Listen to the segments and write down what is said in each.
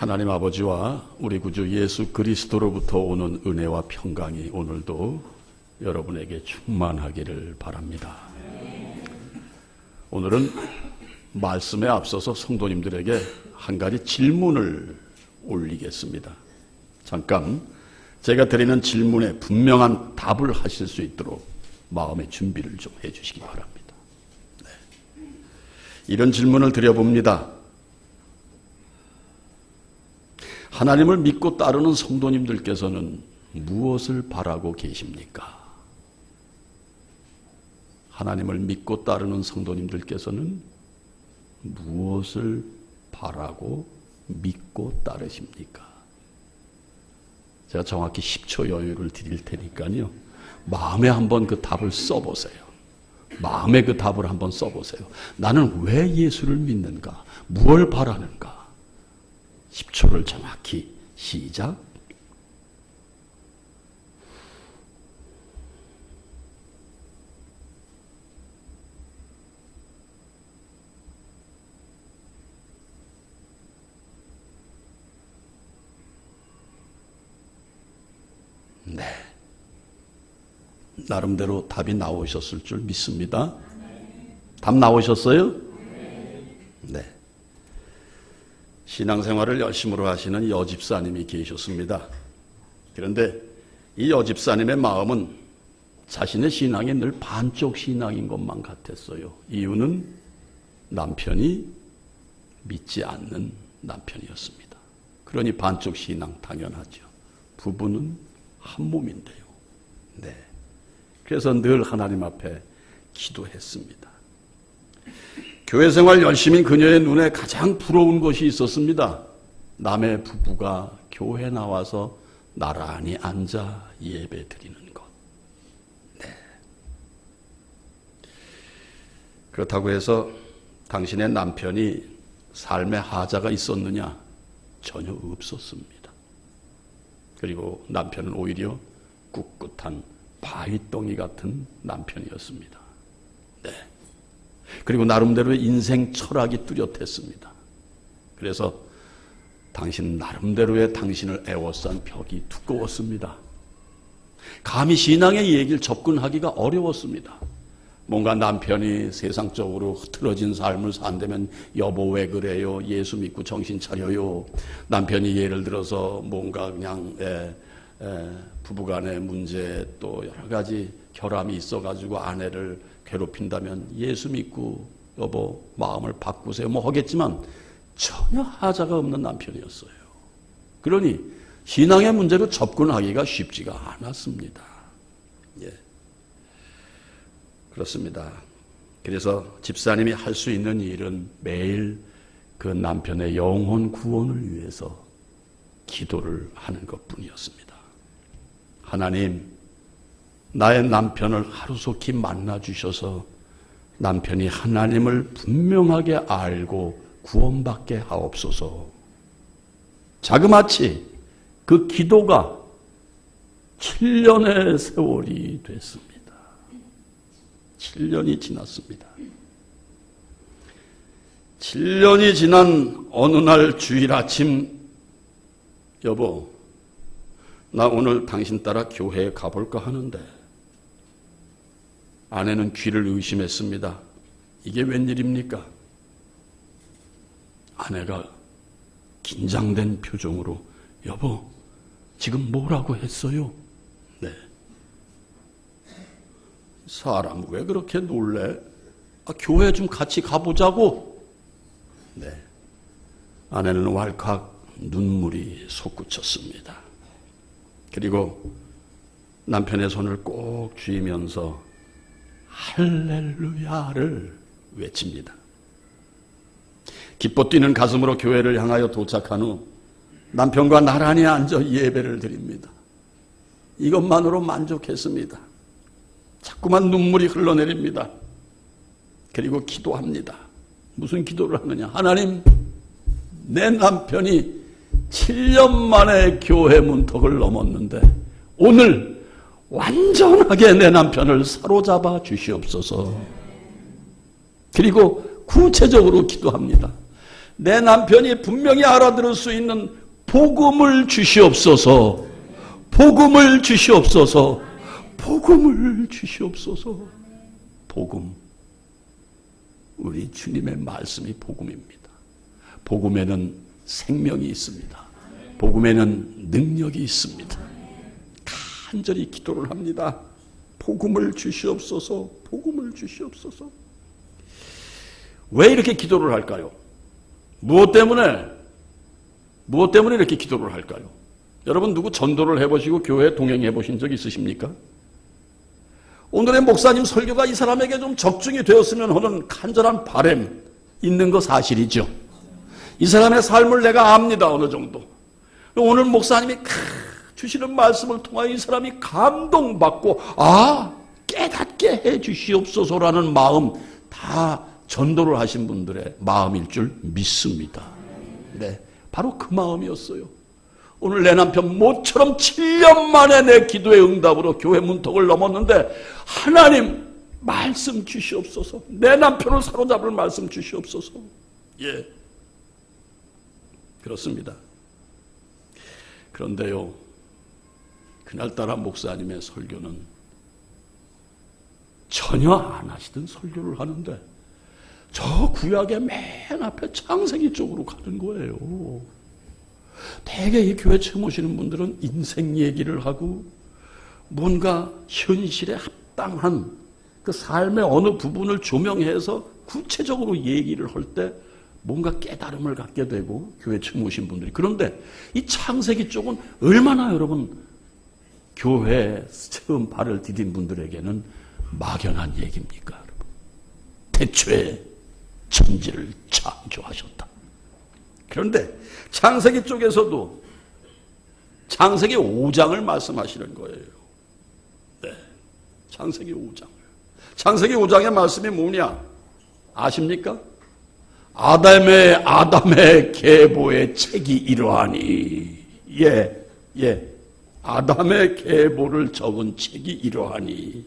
하나님 아버지와 우리 구주 예수 그리스도로부터 오는 은혜와 평강이 오늘도 여러분에게 충만하기를 바랍니다. 오늘은 말씀에 앞서서 성도님들에게 한 가지 질문을 올리겠습니다. 잠깐 제가 드리는 질문에 분명한 답을 하실 수 있도록 마음의 준비를 좀 해주시기 바랍니다. 네. 이런 질문을 드려봅니다. 하나님을 믿고 따르는 성도님들께서는 무엇을 바라고 계십니까? 하나님을 믿고 따르는 성도님들께서는 무엇을 바라고 믿고 따르십니까? 제가 정확히 10초 여유를 드릴 테니까요. 마음에 한번 그 답을 써보세요. 마음에 그 답을 한번 써보세요. 나는 왜 예수를 믿는가? 무엇을 바라는가? 10초를 정확히 시작. 네. 나름대로 답이 나오셨을 줄 믿습니다. 답 나오셨어요? 네. 신앙생활을 열심으로 하시는 여집사님이 계셨습니다. 그런데 이 여집사님의 마음은 자신의 신앙이 늘 반쪽 신앙인 것만 같았어요. 이유는 남편이 믿지 않는 남편이었습니다. 그러니 반쪽 신앙 당연하죠. 부부는 한 몸인데요. 네. 그래서 늘 하나님 앞에 기도했습니다. 교회 생활 열심인 그녀의 눈에 가장 부러운 것이 있었습니다. 남의 부부가 교회 나와서 나란히 앉아 예배 드리는 것. 네. 그렇다고 해서 당신의 남편이 삶의 하자가 있었느냐? 전혀 없었습니다. 그리고 남편은 오히려 꿋꿋한 바위덩이 같은 남편이었습니다. 네. 그리고 나름대로의 인생 철학이 뚜렷했습니다. 그래서 당신 나름대로의 당신을 애워싼 벽이 두꺼웠습니다. 감히 신앙의 얘기를 접근하기가 어려웠습니다. 뭔가 남편이 세상적으로 흐트러진 삶을 산다면 여보 왜 그래요? 예수 믿고 정신 차려요. 남편이 예를 들어서 뭔가 그냥 부부간의 문제 또 여러 가지 결함이 있어가지고 아내를 괴롭힌다면 예수 믿고 여보 마음을 바꾸세요 뭐 하겠지만 전혀 하자가 없는 남편이었어요. 그러니 신앙의 문제로 접근하기가 쉽지가 않았습니다. 예. 그렇습니다. 그래서 집사님이 할 수 있는 일은 매일 그 남편의 영혼 구원을 위해서 기도를 하는 것뿐이었습니다. 하나님, 나의 남편을 하루속히 만나주셔서 남편이 하나님을 분명하게 알고 구원받게 하옵소서. 자그마치 그 기도가 7년의 세월이 됐습니다. 7년이 지났습니다. 7년이 지난 어느 날 주일 아침, 여보, 나 오늘 당신 따라 교회에 가볼까 하는데, 아내는 귀를 의심했습니다. 이게 웬일입니까? 아내가 긴장된 표정으로 여보 지금 뭐라고 했어요? 네. 사람 왜 그렇게 놀래? 교회 좀 같이 가보자고. 네. 아내는 왈칵 눈물이 솟구쳤습니다. 그리고 남편의 손을 꼭 쥐면서 할렐루야를 외칩니다. 기뻐 뛰는 가슴으로 교회를 향하여 도착한 후 남편과 나란히 앉아 예배를 드립니다. 이것만으로 만족했습니다. 자꾸만 눈물이 흘러내립니다. 그리고 기도합니다. 무슨 기도를 하느냐? 하나님, 내 남편이 7년 만에 교회 문턱을 넘었는데 오늘 완전하게 내 남편을 사로잡아 주시옵소서. 그리고 구체적으로 기도합니다. 내 남편이 분명히 알아들을 수 있는 복음을 주시옵소서. 복음을 주시옵소서. 복음을 주시옵소서. 복음. 우리 주님의 말씀이 복음입니다. 복음에는 생명이 있습니다. 복음에는 능력이 있습니다. 간절히 기도를 합니다. 복음을 주시옵소서. 복음을 주시옵소서. 왜 이렇게 기도를 할까요? 무엇 때문에 이렇게 기도를 할까요? 여러분 누구 전도를 해보시고 교회에 동행해 보신 적 있으십니까? 오늘의 목사님 설교가 이 사람에게 좀 적중이 되었으면 하는 간절한 바람 있는 거 사실이죠. 이 사람의 삶을 내가 압니다. 어느 정도. 오늘 목사님이 주시는 말씀을 통하여 이 사람이 감동받고 깨닫게 해 주시옵소서라는 마음 다 전도를 하신 분들의 마음일 줄 믿습니다. 네, 바로 그 마음이었어요. 오늘 내 남편 모처럼 7년 만에 내 기도의 응답으로 교회 문턱을 넘었는데 하나님 말씀 주시옵소서. 내 남편을 사로잡을 말씀 주시옵소서. 예, 그렇습니다. 그런데요, 그날따라 목사님의 설교는 전혀 안 하시던 설교를 하는데 저 구약의 맨 앞에 창세기 쪽으로 가는 거예요. 대개 이 교회 처음 오시는 분들은 인생 얘기를 하고 뭔가 현실에 합당한 그 삶의 어느 부분을 조명해서 구체적으로 얘기를 할 때 뭔가 깨달음을 갖게 되고 교회 처음 오신 분들이. 그런데 이 창세기 쪽은 얼마나 여러분 교회에 처음 발을 디딘 분들에게는 막연한 얘기입니까? 여러분. 태초에 천지를 창조하셨다. 그런데 창세기 쪽에서도 창세기 5장을 말씀하시는 거예요. 네, 창세기 5장. 창세기 5장의 말씀이 뭐냐? 아십니까? 아담의 계보의 책이 이러하니. 예. 아담의 계보를 적은 책이 이러하니.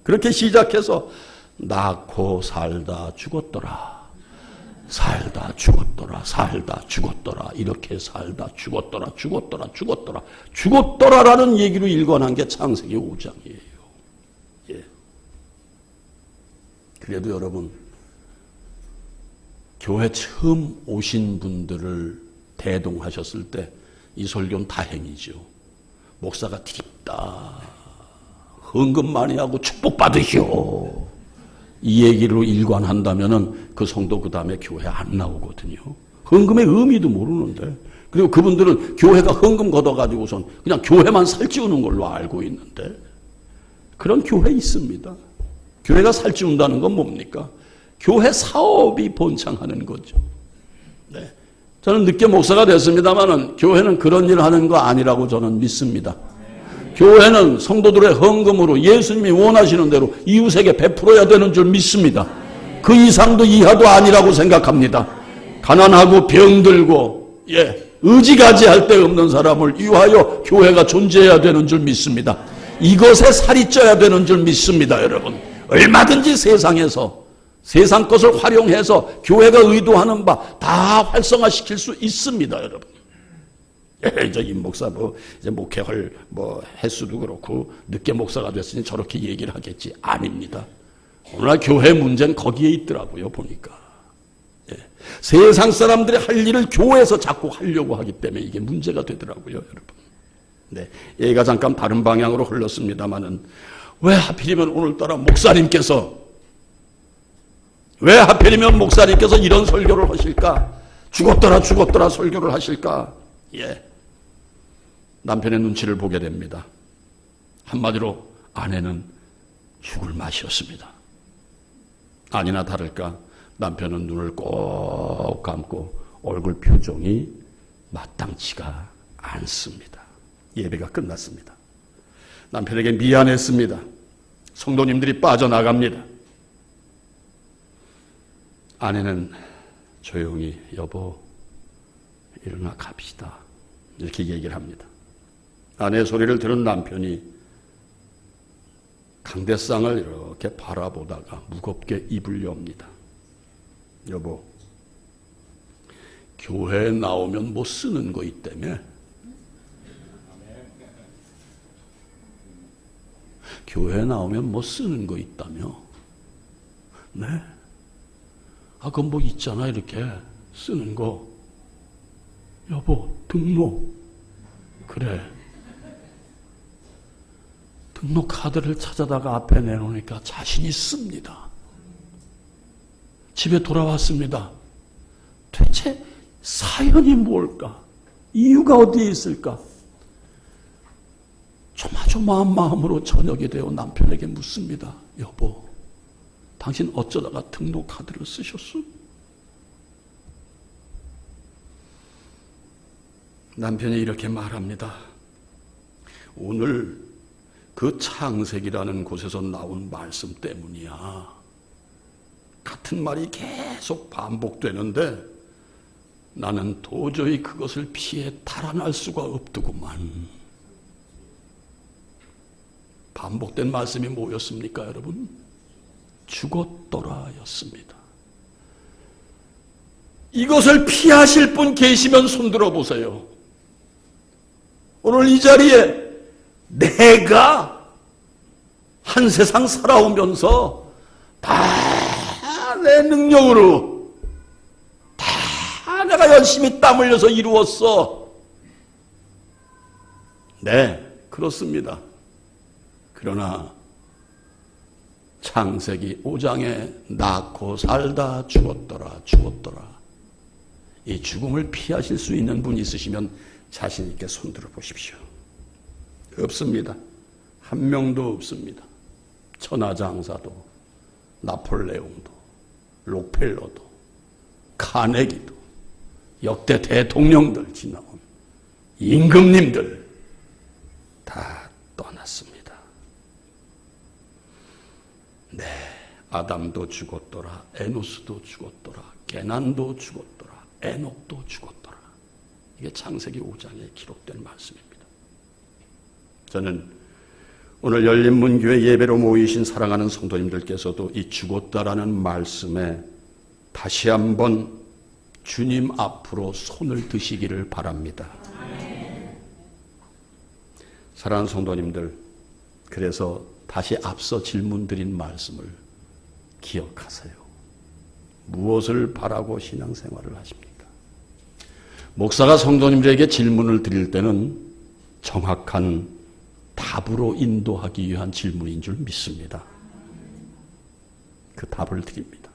그렇게 시작해서 낳고 살다 죽었더라. 살다 죽었더라. 살다 죽었더라. 이렇게 살다 죽었더라. 죽었더라라는 얘기로 일관한 게 창세기 5장이에요. 예. 그래도 여러분, 교회 처음 오신 분들을 대동하셨을 때 이 설교는 다행이죠. 목사가 드립다. 헌금 많이 하고 축복 받으시오. 이 얘기로 일관한다면은 그 성도 그 다음에 교회 안 나오거든요. 헌금의 의미도 모르는데. 그리고 그분들은 교회가 헌금 걷어가지고선 그냥 교회만 살찌우는 걸로 알고 있는데. 그런 교회 있습니다. 교회가 살찌운다는 건 뭡니까? 교회 사업이 번창하는 거죠. 네. 저는 늦게 목사가 됐습니다만은 교회는 그런 일을 하는 거 아니라고 저는 믿습니다. 교회는 성도들의 헌금으로 예수님이 원하시는 대로 이웃에게 베풀어야 되는 줄 믿습니다. 그 이상도 이하도 아니라고 생각합니다. 가난하고 병들고 의지가지할 데 없는 사람을 위하여 교회가 존재해야 되는 줄 믿습니다. 이것에 살이 쪄야 되는 줄 믿습니다. 여러분, 얼마든지 세상 것을 활용해서 교회가 의도하는 바 다 활성화시킬 수 있습니다. 여러분, 이제 임 목사 이제 목회할 횟수도 그렇고 늦게 목사가 됐으니 저렇게 얘기를 하겠지. 아닙니다. 오늘날 교회 문제는 거기에 있더라고요. 보니까 세상 사람들이 할 일을 교회에서 자꾸 하려고 하기 때문에 이게 문제가 되더라고요. 여러분. 네, 얘기가 잠깐 다른 방향으로 흘렀습니다만은 왜 하필이면 오늘따라 목사님께서 이런 설교를 하실까? 죽었더라 설교를 하실까? 남편의 눈치를 보게 됩니다. 한마디로 아내는 죽을 맛이었습니다. 아니나 다를까 남편은 눈을 꼭 감고 얼굴 표정이 마땅치가 않습니다. 예배가 끝났습니다. 남편에게 미안했습니다. 성도님들이 빠져나갑니다. 아내는 조용히 여보 일어나 갑시다 이렇게 얘기를 합니다. 아내의 소리를 들은 남편이 강대상을 이렇게 바라보다가 무겁게 입을 엽니다. 여보, 교회에 나오면 뭐 쓰는 거 있다며? 교회에 나오면 뭐 쓰는 거 있다며? 네? 그건 뭐 있잖아, 이렇게 쓰는 거. 여보, 등록. 그래. 등록 카드를 찾아다가 앞에 내놓으니까 자신이 씁니다. 집에 돌아왔습니다. 대체 사연이 뭘까? 이유가 어디에 있을까? 조마조마한 마음으로 저녁이 되어 남편에게 묻습니다. 여보, 당신 어쩌다가 등록 카드를 쓰셨어? 남편이 이렇게 말합니다. 오늘 그 창세기라는 곳에서 나온 말씀 때문이야. 같은 말이 계속 반복되는데 나는 도저히 그것을 피해 달아날 수가 없더구만. 반복된 말씀이 뭐였습니까, 여러분? 죽었더라였습니다. 이것을 피하실 분 계시면 손들어 보세요. 오늘 이 자리에 내가 한 세상 살아오면서 다 내 능력으로 다 내가 열심히 땀 흘려서 이루었어. 네, 그렇습니다. 그러나 창세기 5장에 낳고 살다 죽었더라. 이 죽음을 피하실 수 있는 분 있으시면 자신 있게 손들어 보십시오. 없습니다. 한 명도 없습니다. 천하장사도, 나폴레옹도, 록펠러도, 카네기도, 역대 대통령들 지나온 임금님들 다 떠났습니다. 네, 아담도 죽었더라, 에노스도 죽었더라, 게난도 죽었더라, 에녹도 죽었더라. 이게 창세기 5장에 기록된 말씀입니다. 저는 오늘 열린문교회 예배로 모이신 사랑하는 성도님들께서도 이 죽었다라는 말씀에 다시 한번 주님 앞으로 손을 드시기를 바랍니다. 사랑하는 성도님들, 그래서 다시 앞서 질문드린 말씀을 기억하세요. 무엇을 바라고 신앙생활을 하십니까? 목사가 성도님들에게 질문을 드릴 때는 정확한 답으로 인도하기 위한 질문인 줄 믿습니다. 그 답을 드립니다.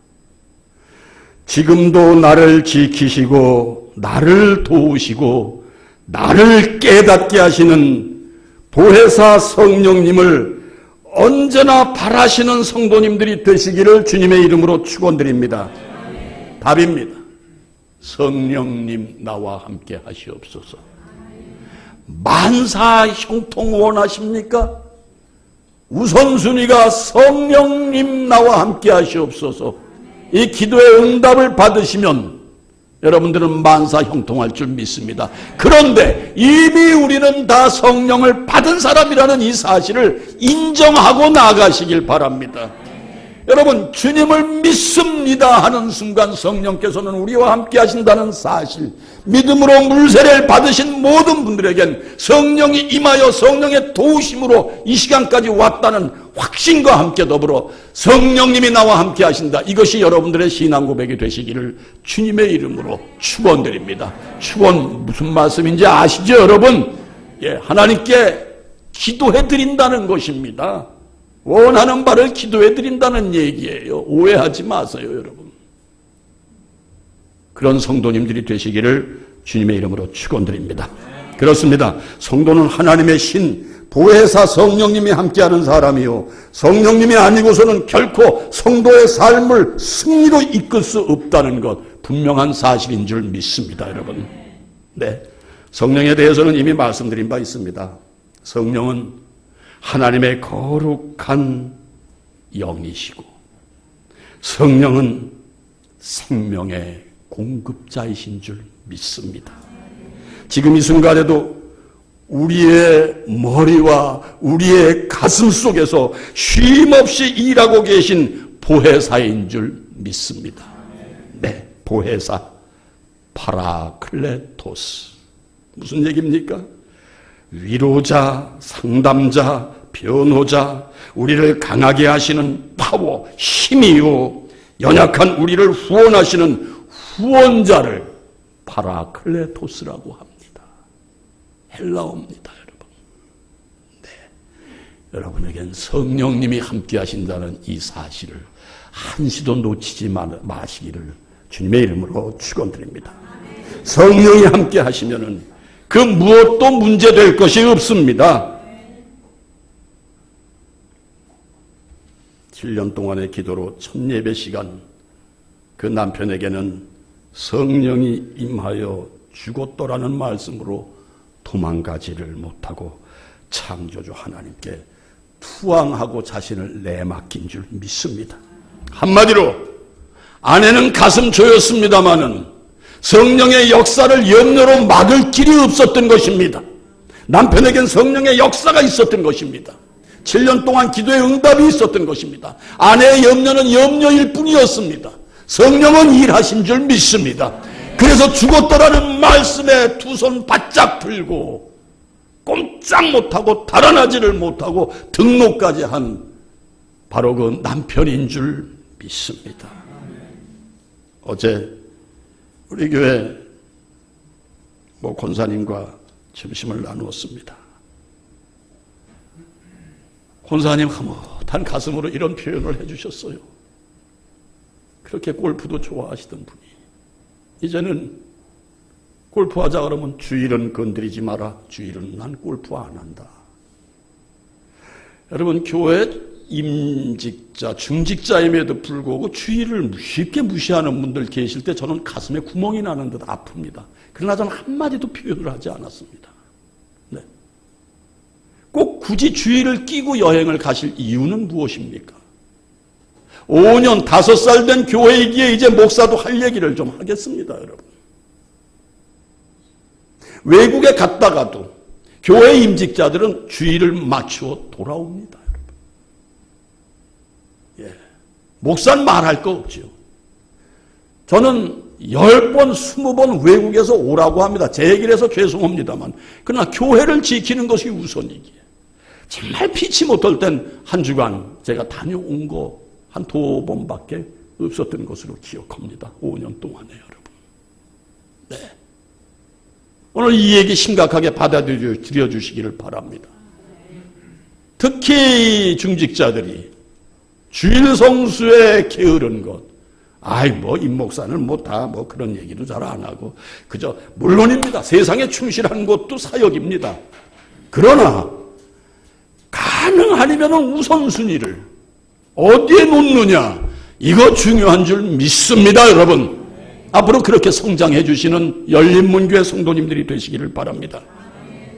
지금도 나를 지키시고 나를 도우시고 나를 깨닫게 하시는 보혜사 성령님을 언제나 바라시는 성도님들이 되시기를 주님의 이름으로 축원드립니다. 답입니다. 성령님 나와 함께 하시옵소서. 만사 형통 원하십니까? 우선순위가 성령님 나와 함께 하시옵소서. 이 기도의 응답을 받으시면 여러분들은 만사 형통할 줄 믿습니다. 그런데 이미 우리는 다 성령을 받은 사람이라는 이 사실을 인정하고 나가시길 바랍니다. 여러분, 주님을 믿습니다 하는 순간 성령께서는 우리와 함께 하신다는 사실, 믿음으로 물세례를 받으신 모든 분들에겐 성령이 임하여 성령의 도우심으로 이 시간까지 왔다는 확신과 함께 더불어 성령님이 나와 함께 하신다. 이것이 여러분들의 신앙 고백이 되시기를 주님의 이름으로 축원드립니다. 축원 무슨 말씀인지 아시죠, 여러분? 하나님께 기도해 드린다는 것입니다. 원하는 바를 기도해 드린다는 얘기예요. 오해하지 마세요, 여러분. 그런 성도님들이 되시기를 주님의 이름으로 축원드립니다. 그렇습니다. 성도는 하나님의 신 보혜사 성령님이 함께하는 사람이요, 성령님이 아니고서는 결코 성도의 삶을 승리로 이끌 수 없다는 것 분명한 사실인 줄 믿습니다, 여러분. 네, 성령에 대해서는 이미 말씀드린 바 있습니다. 성령은 하나님의 거룩한 영이시고 성령은 생명의 공급자이신 줄 믿습니다. 지금 이 순간에도 우리의 머리와 우리의 가슴 속에서 쉼없이 일하고 계신 보혜사인 줄 믿습니다. 네, 보혜사 파라클레토스. 무슨 얘기입니까? 위로자, 상담자, 변호자, 우리를 강하게 하시는 파워, 힘이요, 연약한 우리를 후원하시는 후원자를 파라클레토스라고 합니다. 헬라어입니다, 여러분. 네, 여러분에겐 성령님이 함께 하신다는 이 사실을 한시도 놓치지 마시기를 주님의 이름으로 축원드립니다. 성령이 함께 하시면은 그 무엇도 문제될 것이 없습니다. 7년 동안의 기도로 첫 예배 시간 그 남편에게는 성령이 임하여 죽었더라는 말씀으로 도망가지를 못하고 창조주 하나님께 투항하고 자신을 내맡긴 줄 믿습니다. 한마디로 아내는 가슴 조였습니다마는 성령의 역사를 염려로 막을 길이 없었던 것입니다. 남편에겐 성령의 역사가 있었던 것입니다. 7년 동안 기도의 응답이 있었던 것입니다. 아내의 염려는 염려일 뿐이었습니다. 성령은 일하신 줄 믿습니다. 그래서 죽었더라는 말씀에 두 손 바짝 들고 꼼짝 못하고 달아나지를 못하고 등록까지 한 바로 그 남편인 줄 믿습니다. 어제 우리 교회 권사님과 점심을 나누었습니다. 권사님 흐뭇한 가슴으로 이런 표현을 해주셨어요. 그렇게 골프도 좋아하시던 분이 이제는 골프하자 그러면 주일은 건드리지 마라. 주일은 난 골프 안 한다. 여러분, 교회 임직자, 중직자임에도 불구하고 주일을 쉽게 무시하는 분들 계실 때 저는 가슴에 구멍이 나는 듯 아픕니다. 그러나 저는 한마디도 표현을 하지 않았습니다. 네. 꼭 굳이 주일을 끼고 여행을 가실 이유는 무엇입니까? 5년, 5살 된 교회이기에 이제 목사도 할 얘기를 좀 하겠습니다, 여러분. 외국에 갔다가도 교회 임직자들은 주일을 맞추어 돌아옵니다, 여러분. 예. 목사는 말할 거 없죠. 저는 10번, 20번 외국에서 오라고 합니다. 제 얘기를 해서 죄송합니다만. 그러나 교회를 지키는 것이 우선이기에. 정말 피치 못할 땐 한 주간 제가 다녀온 거 한 2번밖에 없었던 것으로 기억합니다. 5년 동안에 여러분. 네. 오늘 이 얘기 심각하게 받아들여 주시기를 바랍니다. 특히 중직자들이 주일 성수에 게으른 것. 임 목사는 그런 얘기도 잘 안 하고, 그저, 물론입니다. 세상에 충실한 것도 사역입니다. 그러나, 가능하면 우선순위를 어디에 놓느냐, 이거 중요한 줄 믿습니다, 여러분. 앞으로 그렇게 성장해 주시는 열린문교회 성도님들이 되시기를 바랍니다.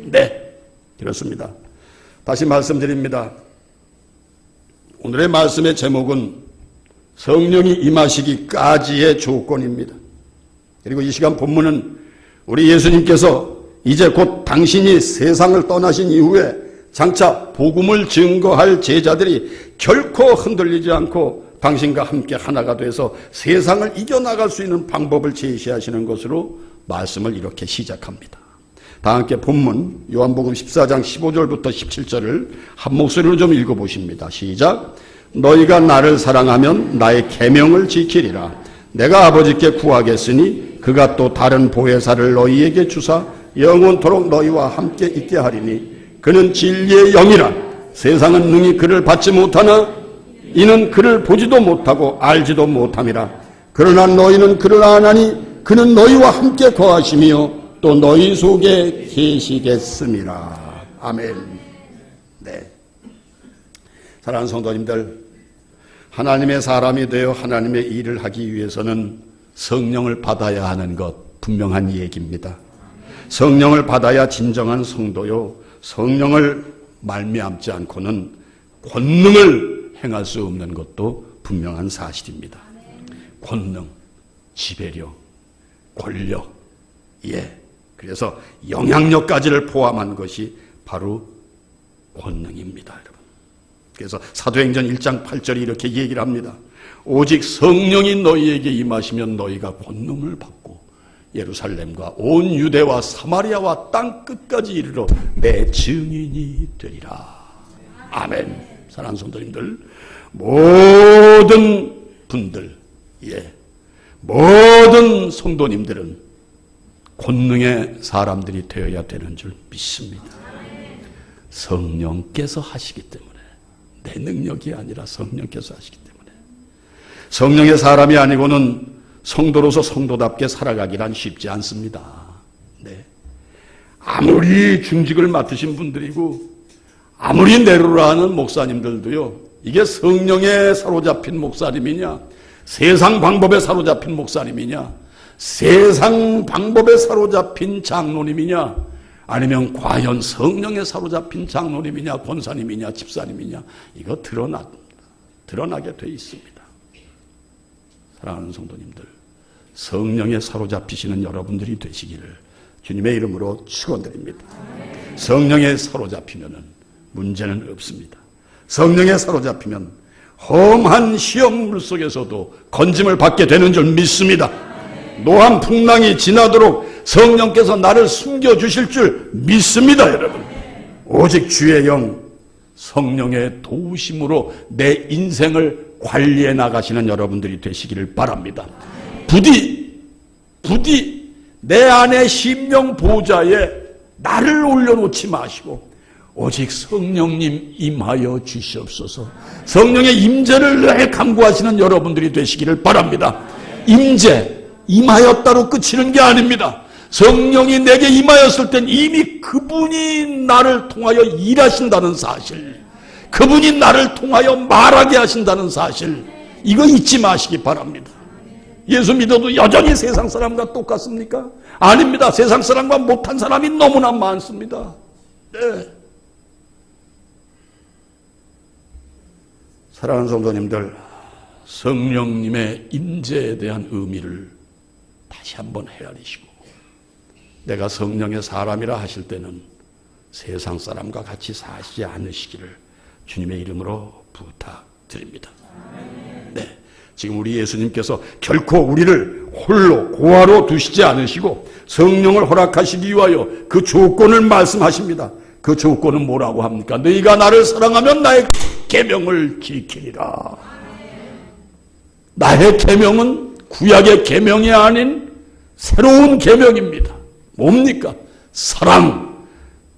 네, 그렇습니다. 다시 말씀드립니다. 오늘의 말씀의 제목은 성령이 임하시기까지의 조건입니다. 그리고 이 시간 본문은 우리 예수님께서 이제 곧 당신이 세상을 떠나신 이후에 장차 복음을 증거할 제자들이 결코 흔들리지 않고 당신과 함께 하나가 돼서 세상을 이겨나갈 수 있는 방법을 제시하시는 것으로 말씀을 이렇게 시작합니다. 다 함께 본문 요한복음 14장 15절부터 17절을 한 목소리로 좀 읽어보십니다. 시작. 너희가 나를 사랑하면 나의 계명을 지키리라. 내가 아버지께 구하겠으니 그가 또 다른 보혜사를 너희에게 주사 영원토록 너희와 함께 있게 하리니 그는 진리의 영이라. 세상은 능히 그를 받지 못하나 이는 그를 보지도 못하고 알지도 못함이라. 그러나 너희는 그를 아나니 그는 너희와 함께 거하시며 또 너희 속에 계시겠음이라. 아멘. 네. 사랑하는 성도님들, 하나님의 사람이 되어 하나님의 일을 하기 위해서는 성령을 받아야 하는 것 분명한 얘기입니다. 성령을 받아야 진정한 성도요, 성령을 말미암지 않고는 권능을 행할 수 없는 것도 분명한 사실입니다. 권능, 지배력, 권력, 그래서 영향력까지를 포함한 것이 바로 권능입니다, 여러분. 그래서 사도행전 1장 8절이 이렇게 얘기를 합니다. 오직 성령이 너희에게 임하시면 너희가 권능을 받고 예루살렘과 온 유대와 사마리아와 땅 끝까지 이르러 내 증인이 되리라. 아멘. 사랑하는 성도님들, 모든 분들, 모든 성도님들은 권능의 사람들이 되어야 되는 줄 믿습니다. 성령께서 하시기 때문에, 내 능력이 아니라 성령께서 하시기 때문에, 성령의 사람이 아니고는 성도로서 성도답게 살아가기란 쉽지 않습니다. 네. 아무리 중직을 맡으신 분들이고 아무리 내로라 하는 목사님들도요, 이게 성령에 사로잡힌 목사님이냐, 세상 방법에 사로잡힌 목사님이냐, 세상 방법에 사로잡힌 장로님이냐, 아니면 과연 성령에 사로잡힌 장로님이냐, 권사님이냐, 집사님이냐, 이거 드러나게 돼 있습니다. 사랑하는 성도님들, 성령에 사로잡히시는 여러분들이 되시기를 주님의 이름으로 축원드립니다. 성령에 사로잡히면은 문제는 없습니다. 성령에 사로잡히면 험한 시험물 속에서도 건짐을 받게 되는 줄 믿습니다. 노한 풍랑이 지나도록 성령께서 나를 숨겨주실 줄 믿습니다. 여러분, 오직 주의 영 성령의 도우심으로 내 인생을 관리해 나가시는 여러분들이 되시기를 바랍니다. 부디 내 안에 심령 보좌에 나를 올려놓지 마시고 오직 성령님 임하여 주시옵소서. 성령의 임재를 늘 간구하시는 여러분들이 되시기를 바랍니다. 임하였다로 끝이는 게 아닙니다. 성령이 내게 임하였을 땐 이미 그분이 나를 통하여 일하신다는 사실, 그분이 나를 통하여 말하게 하신다는 사실, 이거 잊지 마시기 바랍니다. 예수 믿어도 여전히 세상 사람과 똑같습니까? 아닙니다. 세상 사람과 못한 사람이 너무나 많습니다. 네. 사랑하는 성도님들, 성령님의 임재에 대한 의미를 다시 한번 헤아리시고, 내가 성령의 사람이라 하실 때는 세상 사람과 같이 사시지 않으시기를 주님의 이름으로 부탁드립니다. 네, 지금 우리 예수님께서 결코 우리를 홀로 고아로 두시지 않으시고 성령을 허락하시기 위하여 그 조건을 말씀하십니다. 그 조건은 뭐라고 합니까? 너희가 나를 사랑하면 나의 계명을 지키리라. 나의 계명은 구약의 계명이 아닌 새로운 계명입니다. 뭡니까? 사랑.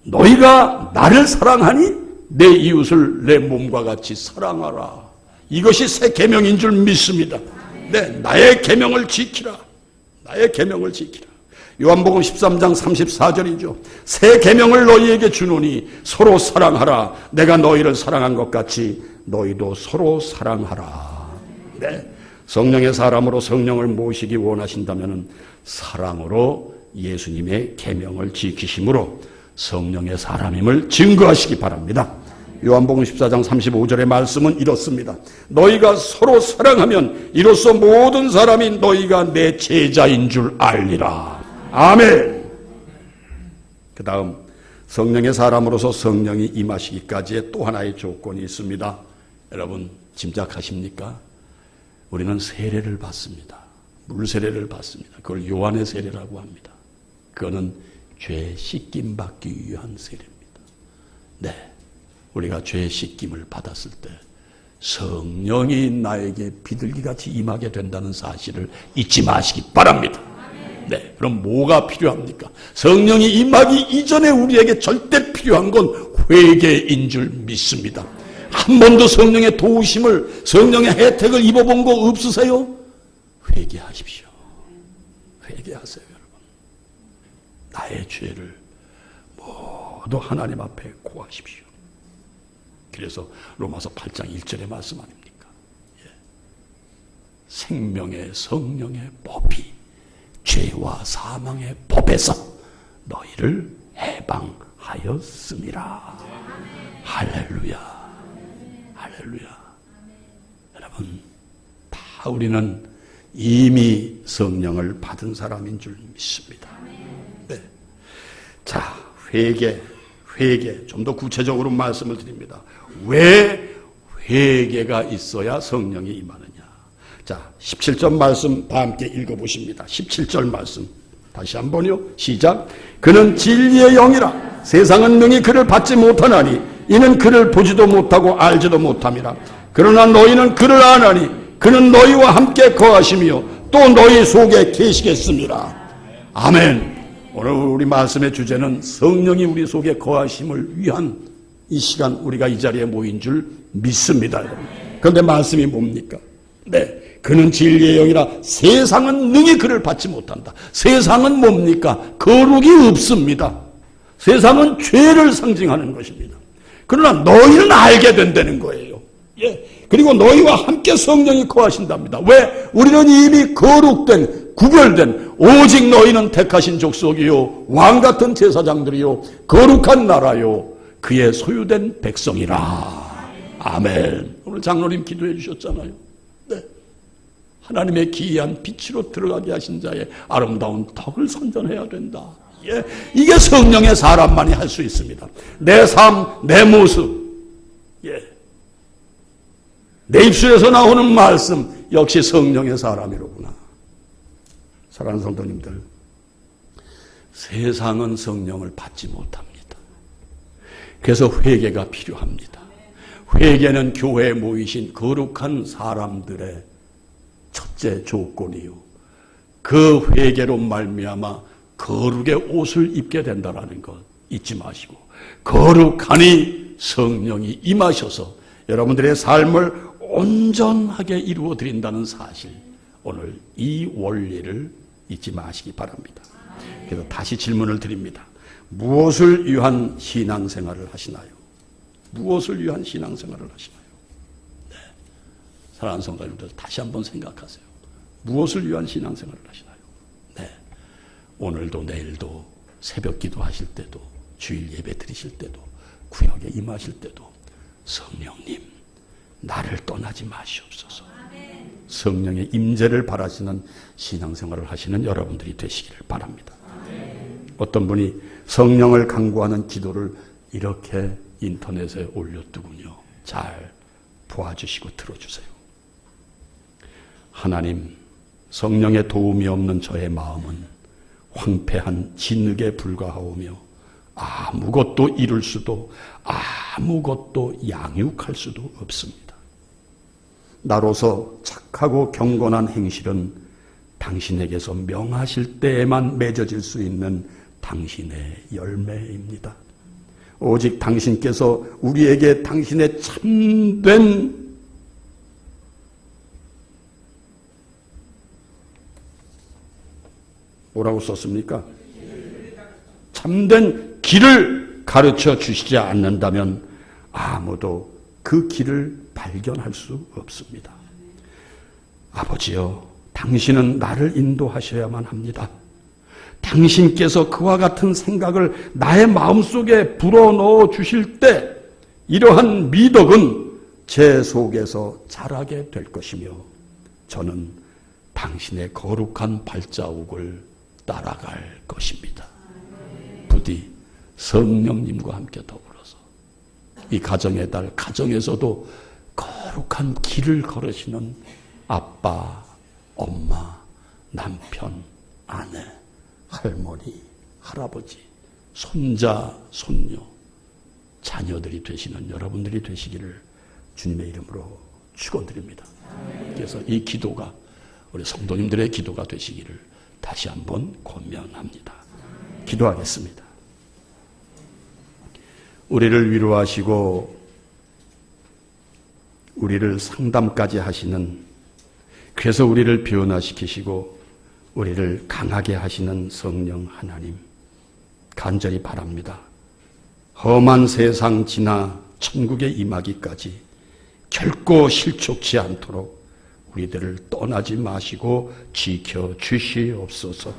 너희가 나를 사랑하니 내 이웃을 내 몸과 같이 사랑하라. 이것이 새 계명인 줄 믿습니다. 네, 나의 계명을 지키라. 나의 계명을 지키라. 요한복음 13장 34절이죠. 새 계명을 너희에게 주노니 서로 사랑하라. 내가 너희를 사랑한 것 같이 너희도 서로 사랑하라. 네, 성령의 사람으로 성령을 모시기 원하신다면 사랑으로 예수님의 계명을 지키심으로 성령의 사람임을 증거하시기 바랍니다. 요한복음 14장 35절의 말씀은 이렇습니다. 너희가 서로 사랑하면 이로써 모든 사람이 너희가 내 제자인 줄 알리라. 아멘. 그 다음 성령의 사람으로서 성령이 임하시기까지의 또 하나의 조건이 있습니다. 여러분 짐작하십니까? 우리는 세례를 받습니다. 물세례를 받습니다. 그걸 요한의 세례라고 합니다. 그거는 죄 씻김 받기 위한 세례입니다. 네, 우리가 죄 씻김을 받았을 때 성령이 나에게 비둘기같이 임하게 된다는 사실을 잊지 마시기 바랍니다. 네, 그럼 뭐가 필요합니까? 성령이 임하기 이전에 우리에게 절대 필요한 건 회개인 줄 믿습니다. 한 번도 성령의 도우심을, 성령의 혜택을 입어본 거 없으세요? 회개하십시오. 회개하세요, 여러분. 나의 죄를 모두 하나님 앞에 고하십시오. 그래서 로마서 8장 1절의 말씀 아닙니까? 생명의 성령의 법이 죄와 사망의 법에서 너희를 해방하였음이라. 할렐루야. 할렐루야. 여러분, 다 우리는 이미 성령을 받은 사람인 줄 믿습니다. 네. 자, 회개. 좀 더 구체적으로 말씀을 드립니다. 왜 회개가 있어야 성령이 임하느냐? 자, 17절 말씀 다 함께 읽어보십니다. 17절 말씀. 다시 한번요. 시작. 그는 진리의 영이라 세상은 능히 그를 받지 못하나니 이는 그를 보지도 못하고 알지도 못함이라. 그러나 너희는 그를 아나니 그는 너희와 함께 거하시며 또 너희 속에 계시겠습니다. 아멘. 오늘 우리 말씀의 주제는 성령이 우리 속에 거하심을 위한 이 시간 우리가 이 자리에 모인 줄 믿습니다. 그런데 말씀이 뭡니까? 네, 그는 진리의 영이라 세상은 능히 그를 받지 못한다. 세상은 뭡니까? 거룩이 없습니다. 세상은 죄를 상징하는 것입니다. 그러나 너희는 알게 된다는 거예요. 예. 그리고 너희와 함께 성령이 거하신답니다. 왜? 우리는 이미 거룩된, 구별된, 오직 너희는 택하신 족속이요 왕같은 제사장들이요 거룩한 나라요 그의 소유된 백성이라. 아멘. 오늘 장로님 기도해 주셨잖아요. 네. 하나님의 기이한 빛으로 들어가게 하신 자의 아름다운 덕을 선전해야 된다. 예. 이게 성령의 사람만이 할 수 있습니다. 내 삶, 내 모습, 예. 내 입술에서 나오는 말씀 역시 성령의 사람이로구나. 사랑하는 성도님들, 세상은 성령을 받지 못합니다. 그래서 회개가 필요합니다. 회개는 교회에 모이신 거룩한 사람들의 첫째 조건이요. 그 회개로 말미암아 거룩의 옷을 입게 된다는 것 잊지 마시고, 거룩하니 성령이 임하셔서 여러분들의 삶을 온전하게 이루어 드린다는 사실, 오늘 이 원리를 잊지 마시기 바랍니다. 그래서 다시 질문을 드립니다. 무엇을 위한 신앙생활을 하시나요? 무엇을 위한 신앙생활을 하시나요? 네. 사랑하는 성도님들, 다시 한번 생각하세요. 무엇을 위한 신앙생활을 하시나요? 네. 오늘도 내일도 새벽 기도하실 때도 주일 예배 드리실 때도 구역에 임하실 때도 성령님 나를 떠나지 마시옵소서. 성령의 임재를 바라시는 신앙생활을 하시는 여러분들이 되시기를 바랍니다. 어떤 분이 성령을 간구하는 기도를 이렇게 인터넷에 올려두군요. 잘 보아주시고 들어주세요. 하나님, 성령의 도움이 없는 저의 마음은 황폐한 진흙에 불과하오며 아무것도 이룰 수도 아무것도 양육할 수도 없습니다. 나로서 착하고 경건한 행실은 당신에게서 명하실 때에만 맺어질 수 있는 당신의 열매입니다. 오직 당신께서 우리에게 당신의 참된 뭐라고 썼습니까? 참된 길을 가르쳐 주시지 않는다면 아무도 그 길을 발견할 수 없습니다. 아버지여, 당신은 나를 인도하셔야만 합니다. 당신께서 그와 같은 생각을 나의 마음속에 불어넣어 주실 때 이러한 미덕은 제 속에서 자라게 될 것이며 저는 당신의 거룩한 발자국을 따라갈 것입니다. 부디 성령님과 함께 더불어서 이 가정의 달, 가정에서도 거룩한 길을 걸으시는 아빠, 엄마, 남편, 아내, 할머니, 할아버지, 손자, 손녀, 자녀들이 되시는 여러분들이 되시기를 주님의 이름으로 축원드립니다. 그래서 이 기도가 우리 성도님들의 기도가 되시기를 다시 한번 권면합니다. 기도하겠습니다. 우리를 위로하시고 우리를 상담까지 하시는, 그래서 우리를 변화시키시고 우리를 강하게 하시는 성령 하나님, 간절히 바랍니다. 험한 세상 지나 천국에 임하기까지 결코 실족치 않도록 우리들을 떠나지 마시고 지켜주시옵소서.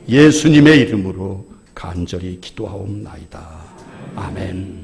예수님의 이름으로 간절히 기도하옵나이다. 아멘.